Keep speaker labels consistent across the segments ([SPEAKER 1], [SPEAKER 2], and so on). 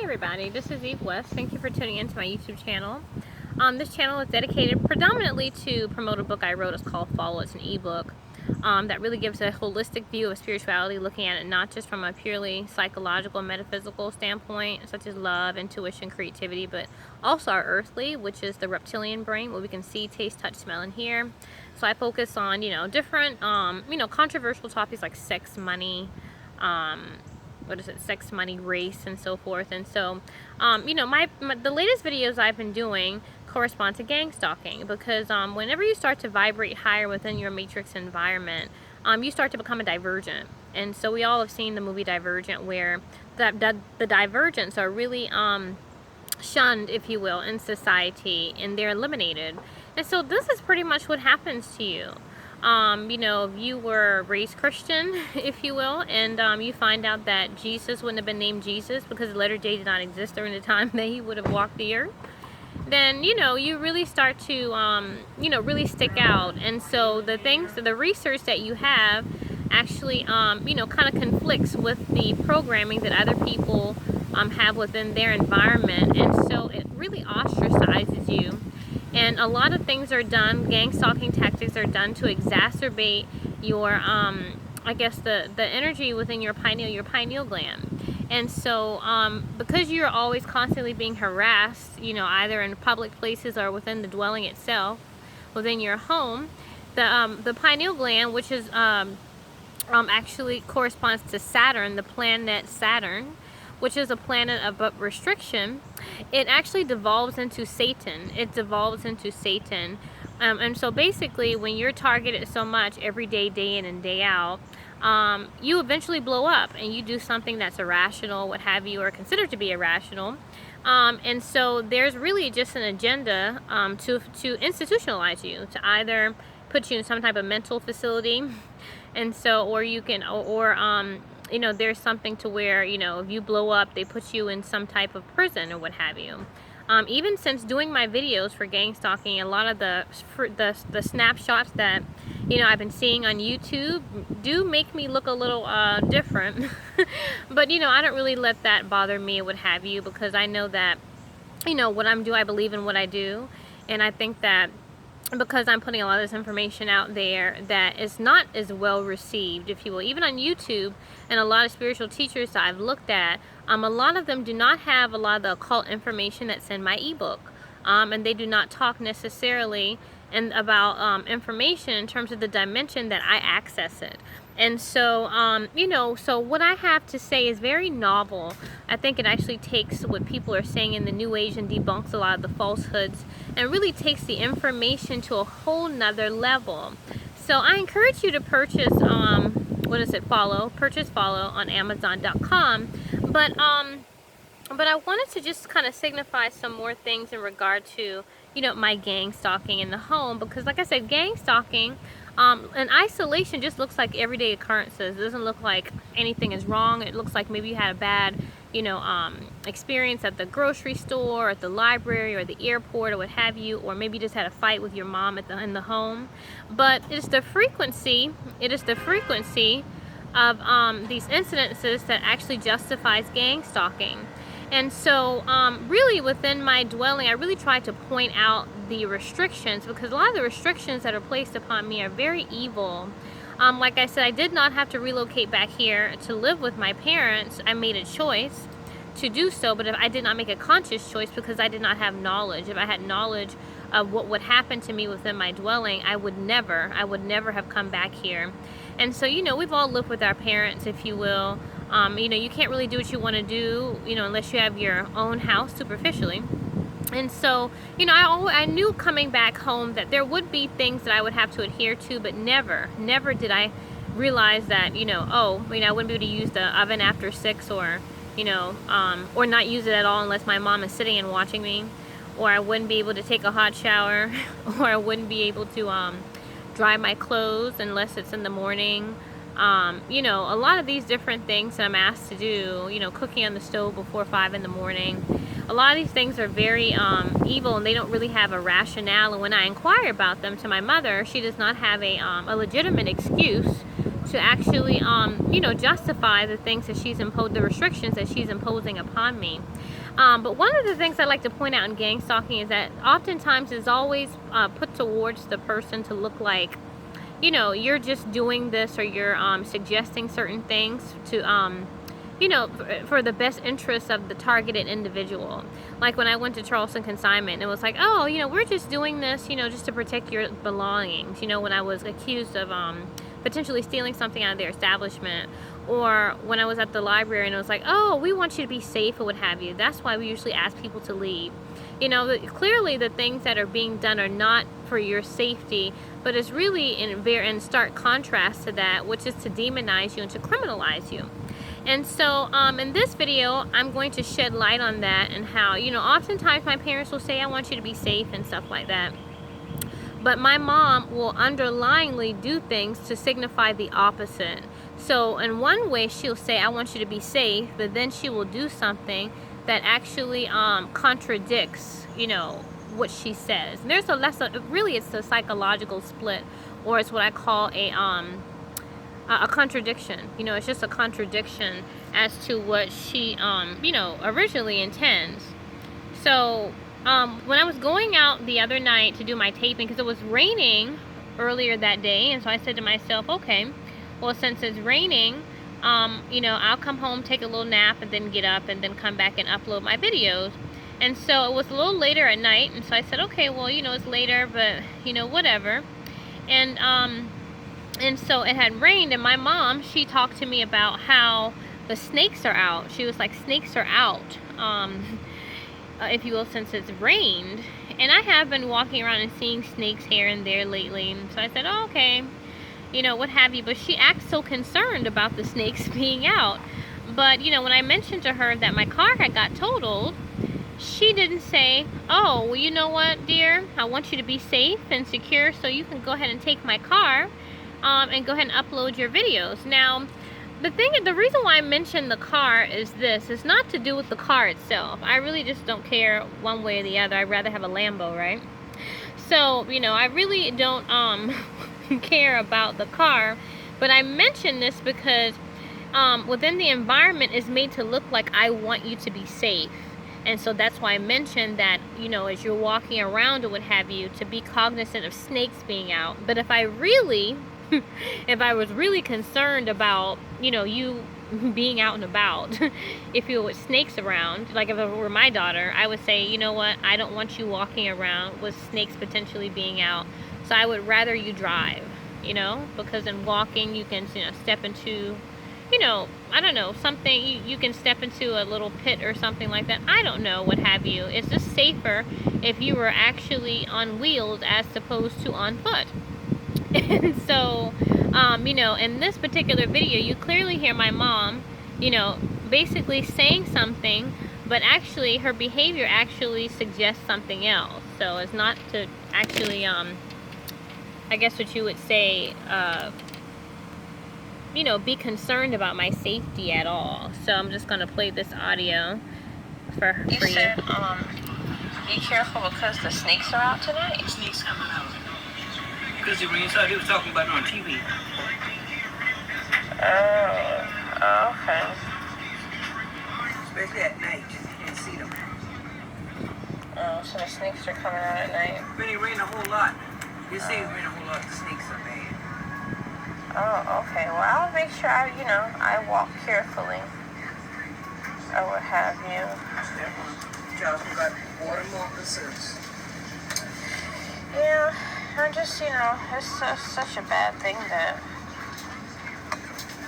[SPEAKER 1] everybody, this is Eve West. Thank you for tuning into my YouTube channel. This channel is dedicated predominantly to promote a book I wrote. It's called Follow. It's an ebook that really gives a holistic view of spirituality, looking at it not just from a purely psychological, metaphysical standpoint, such as love, intuition, creativity, but also our earthly, which is the reptilian brain, what we can see, taste, touch, smell, and hear. So I focus on, different, controversial topics like sex, money, sex, money, race, and so forth. And so, the latest videos I've been doing correspond to gang stalking, because whenever you start to vibrate higher within your matrix environment, you start to become a divergent. And so we all have seen the movie Divergent, where the divergents are really shunned, if you will, in society, and they're eliminated. And so this is pretty much what happens to you. If you were raised Christian, if you will, and you find out that Jesus wouldn't have been named Jesus because the letter J did not exist during the time that he would have walked the earth, then, you really start to, really stick out. And so the research that you have actually, kind of conflicts with the programming that other people have within their environment. And so it really ostracizes you. And a lot of things are done, gang stalking tactics are done to exacerbate your, the energy within your pineal gland. And so, because you're always constantly being harassed, either in public places or within the dwelling itself, within your home, the pineal gland, which is, actually corresponds to Saturn, the planet Saturn, which is a planet of restriction, it actually devolves into Satan. It devolves into Satan. And so basically, when you're targeted so much every day, day in and day out, you eventually blow up and you do something that's irrational, what have you, or considered to be irrational. And so there's really just an agenda to institutionalize you, to either put you in some type of mental facility, and so, or you can, there's something to where, if you blow up, they put you in some type of prison or what have you. Even since doing my videos for gang stalking, a lot of the snapshots that, I've been seeing on YouTube do make me look a little different. But, I don't really let that bother me or what have you, because I know that, what I'm doing, I believe in what I do. And I think that because I'm putting a lot of this information out there that is not as well received, if you will, even on YouTube, and a lot of spiritual teachers that I've looked at, a lot of them do not have a lot of the occult information that's in my ebook, and they do not talk necessarily about information in terms of the dimension that I access it. And so, so what I have to say is very novel. I think it actually takes what people are saying in the New Age and debunks a lot of the falsehoods, and really takes the information to a whole nother level. So I encourage you to purchase, purchase Follow on Amazon.com. But I wanted to just kind of signify some more things in regard to, my gang stalking in the home, because like I said, gang stalking, in isolation just looks like everyday occurrences. It doesn't look like anything is wrong. It looks like maybe you had a bad, experience at the grocery store, at the library, or the airport, or what have you, or maybe you just had a fight with your mom in the home. But it's the frequency. It is the frequency of these incidences that actually justifies gang stalking. And so, really within my dwelling, I really try to point out the restrictions, because a lot of the restrictions that are placed upon me are very evil. Like I said, I did not have to relocate back here to live with my parents. I made a choice to do so, but if I did not make a conscious choice, because I did not have knowledge. If I had knowledge of what would happen to me within my dwelling, I would never have come back here. And so, we've all lived with our parents, if you will. You can't really do what you want to do, unless you have your own house superficially. And so, I knew coming back home that there would be things that I would have to adhere to, but never did I realize that, I wouldn't be able to use the oven after 6, or not use it at all unless my mom is sitting and watching me, or I wouldn't be able to take a hot shower, or I wouldn't be able to dry my clothes unless it's in the morning. A lot of these different things that I'm asked to do, cooking on the stove before 5 in the morning. A lot of these things are very evil, and they don't really have a rationale. And when I inquire about them to my mother, she does not have a legitimate excuse to actually, justify the things that she's imposed, the restrictions that she's imposing upon me. But one of the things I like to point out in gang stalking is that oftentimes it's always put towards the person to look like, you know, you're just doing this, or you're suggesting certain things to you know, for the best interest of the targeted individual. Like when I went to Charleston consignment, it was like, oh, you know, we're just doing this, you know, just to protect your belongings. You know, when I was accused of potentially stealing something out of their establishment, or when I was at the library and it was like, oh, we want you to be safe or what have you. That's why we usually ask people to leave. You know, clearly the things that are being done are not for your safety, but it's really in stark contrast to that, which is to demonize you and to criminalize you. And so in this video, I'm going to shed light on that, and how, you know, oftentimes my parents will say, I want you to be safe and stuff like that. But my mom will underlyingly do things to signify the opposite. So in one way, she'll say, I want you to be safe, but then she will do something that actually contradicts, you know, what she says. And there's really it's a psychological split, or it's what I call a contradiction. You know, it's just a contradiction as to what she, you know, originally intends. So when I was going out the other night to do my taping, because it was raining earlier that day, and so I said to myself, okay, well, since it's raining, you know, I'll come home, take a little nap, and then get up and then come back and upload my videos. And so it was a little later at night, and so I said, okay, well, you know, it's later, but, you know, whatever. And so it had rained, and my mom, she talked to me about how the snakes are out. She was like, snakes are out, if you will, since it's rained. And I have been walking around and seeing snakes here and there lately. And so I said, oh, okay, you know, what have you. But she acts so concerned about the snakes being out. But, you know, when I mentioned to her that my car had got totaled, she didn't say, oh, well, you know what, dear, I want you to be safe and secure, so you can go ahead and take my car and go ahead and upload your videos. Now, the reason why I mentioned the car is this. It's not to do with the car itself. I really just don't care one way or the other. I'd rather have a Lambo, right? So, you know, I really don't care about the car. But I mention this because within the environment is made to look like I want you to be safe. And so that's why I mentioned that, you know, as you're walking around or what have you, to be cognizant of snakes being out. But if I was really concerned about, you know, you being out and about, if you were with snakes around, like if it were my daughter, I would say, you know what, I don't want you walking around with snakes potentially being out. So I would rather you drive, you know, because in walking you can, you know, step into, you know, I don't know, something, you can step into a little pit or something like that. I don't know, what have you. It's just safer if you were actually on wheels as opposed to on foot. And so, you know, in this particular video, you clearly hear my mom, you know, basically saying something, but actually her behavior actually suggests something else. So it's not to actually, I guess what you would say, you know, be concerned about my safety at all. So I'm just going to play this audio for you. Said, be careful because the snakes are out tonight.
[SPEAKER 2] The snakes coming out. Because when you saw, he was talking about it on TV.
[SPEAKER 1] Oh, okay.
[SPEAKER 2] Especially at night, you can't see them.
[SPEAKER 1] Oh, so the snakes are coming out at night.
[SPEAKER 2] When it rained a whole lot. You see it rain a whole lot, the snakes are bad.
[SPEAKER 1] Oh, okay. Well, I'll make sure I walk carefully. Or what have you.
[SPEAKER 2] Jonathan got water moccasins.
[SPEAKER 1] Yeah, I'm just, you know, it's such a bad thing that,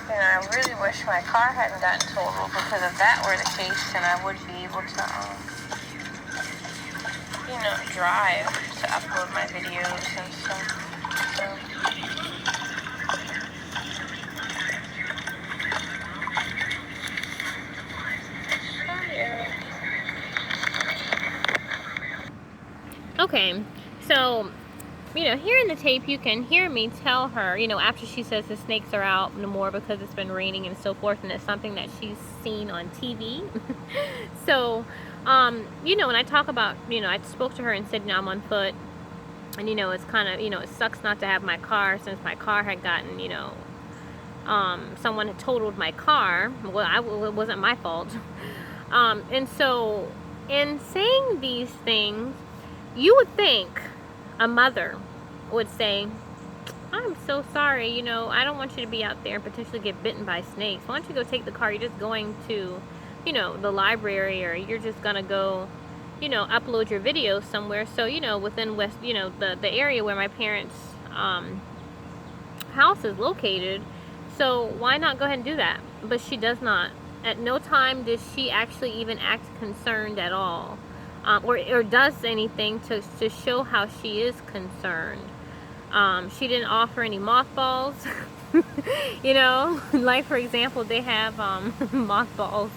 [SPEAKER 1] you know, I really wish my car hadn't gotten totaled, because if that were the case, then I would be able to, you know, drive to upload my videos and stuff. So. Okay, so, you know, here in the tape, you can hear me tell her, you know, after she says the snakes are out no more because it's been raining and so forth, and it's something that she's seen on TV. So, you know, when I talk about, you know, I spoke to her and said, you know, I'm on foot, and, you know, it's kind of, you know, it sucks not to have my car, since my car had gotten, you know, someone had totaled my car. Well, it wasn't my fault. And so, in saying these things, you would think a mother would say, I'm so sorry, you know, I don't want you to be out there and potentially get bitten by snakes. Why don't you go take the car? You're just going to, you know, the library, or you're just going to go, you know, upload your videos somewhere. So, you know, within West, you know, the area where my parents' house is located. So why not go ahead and do that? But she does not. At no time does she actually even act concerned at all, or does anything to show how she is concerned. She didn't offer any mothballs. You know, like for example, they have mothballs,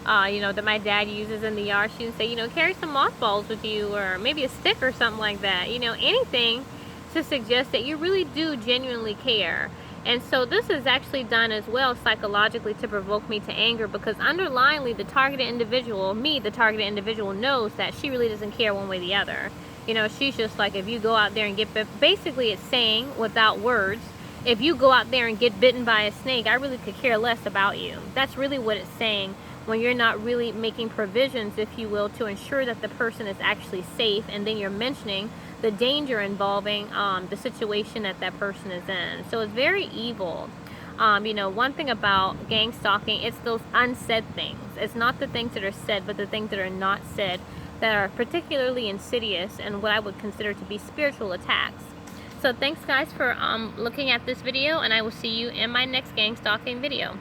[SPEAKER 1] you know, that my dad uses in the yard. She would say, you know, carry some mothballs with you, or maybe a stick or something like that. You know, anything to suggest that you really do genuinely care. And so this is actually done as well psychologically to provoke me to anger, because underlyingly the targeted individual, me, the targeted individual, knows that she really doesn't care one way or the other. You know, she's just like, if you go out there and get bit, basically it's saying without words, if you go out there and get bitten by a snake, I really could care less about you. That's really what it's saying, when you're not really making provisions, if you will, to ensure that the person is actually safe, and then you're mentioning the danger involving the situation that that person is in. So it's very evil. You know, one thing about gang stalking, it's those unsaid things. It's not the things that are said, but the things that are not said that are particularly insidious and what I would consider to be spiritual attacks. So thanks guys for looking at this video, and I will see you in my next gang stalking video.